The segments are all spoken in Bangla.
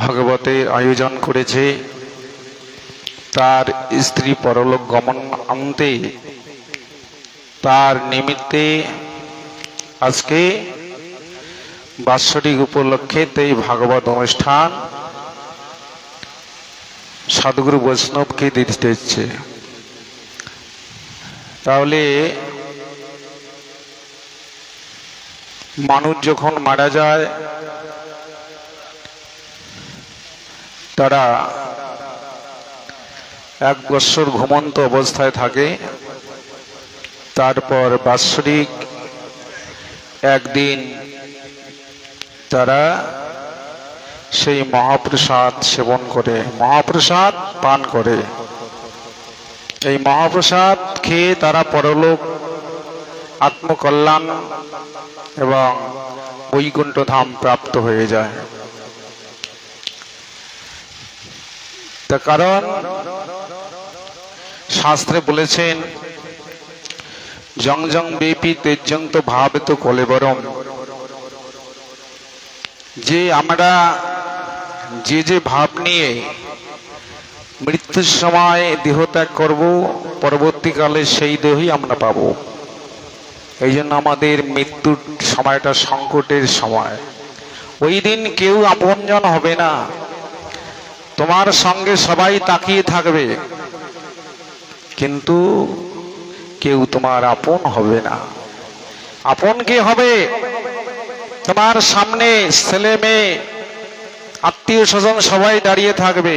ভাগবতের আয়োজন করেছে। তার স্ত্রী পরলোক গমন আনতে তার নিমিত্তে আজকে বাৎসরিক উপলক্ষে এই ভাগবত অনুষ্ঠান সাধুগুরু বৈষ্ণবকে দিতেছে। তাহলে মানুষ যখন মারা যায় তারা 1 বৎসর ঘুমন্ত অবস্থায় থাকে, তারপর বাৎসরিক একদিন তারা সেই মহাপ্রসাদ সেবন করে, মহাপ্রসাদ পান করে। এই মহাপ্রসাদ খেয়ে তারা পরলোক আত্মকল্যাণ এবং বৈকুণ্ঠ ধাম প্রাপ্ত হয়ে যায়। তার কারণ শাস্ত্রে বলেছেন, জং জং বেপি তেজং তো ভাবে তো কলেবরম, যে আমরা যে ভাব নিয়ে মৃত্যুর সময় দেহত্যাগ করব, পরবর্তীকালে সেই দেহই আমরা পাব। এই জন্য আমাদের মৃত্যুর সময়টা সংকটের সময়। ওই দিন কেউ আপনজন হবে না, তোমার সঙ্গে সবাই তাকিয়ে থাকবে, কিন্তু কেউ তোমার আপন হবে না। আপন কে হবে? তোমার সামনে ছেলে মেয়ে আত্মীয় স্বজন সবাই দাঁড়িয়ে থাকবে,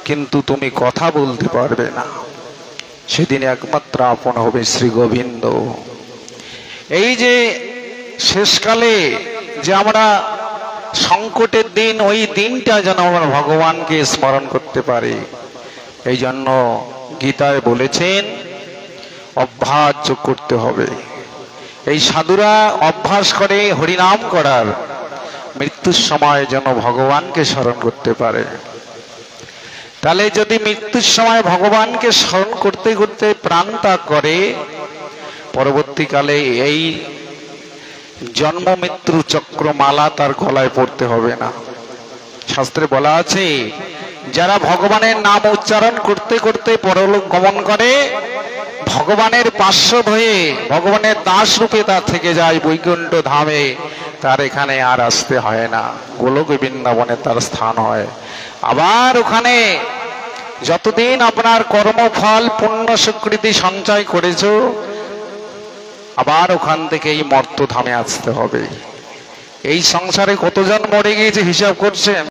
কিন্তু তুমি কথা বলতে পারবে না। সেদিন একমাত্র আপন হবে শ্রী গোবিন্দ। এই যে শেষকালে যে আমরা সংকটের দিন, ওই দিনটা যেন আমরা ভগবানকে স্মরণ করতে পারি। এই জন্য গীতায় বলেছেন অভ্যাস যোগ করতে হবে। এই সাধুরা অভ্যাস করে হরিনাম করার, মৃত্যুর সময় যেন ভগবানকে স্মরণ করতে পারে। তাহলে যদি মৃত্যুর সময় ভগবানকে স্মরণ করতে করতে প্রাণ ত্যাগ করে, পরবর্তীকালে এই জন্ম মৃত্যু চক্রমালা তার গলায় পড়তে হবে না। শাস্ত্রে বলা আছে, যারা ভগবানের নাম উচ্চারণ করতে করতে পরলোক গমন করে, ভগবানের পার্শ্বদ হয়ে ভগবানের দাস রূপে তার থেকে যায় বৈকুণ্ঠ ধামে, তার এখানে আর আসতে হয় না। গোলক বৃন্দাবনে তার স্থান হয়। আবার ওখানে যতদিন আপনার কর্মফল পুণ্য স্বীকৃতি সঞ্চয় করেছো, আবার ওখান থেকে এই মর্ত ধামে আসতে হবে। এই সংসারে কতজন মরে গিয়েছে হিসাব করছেন?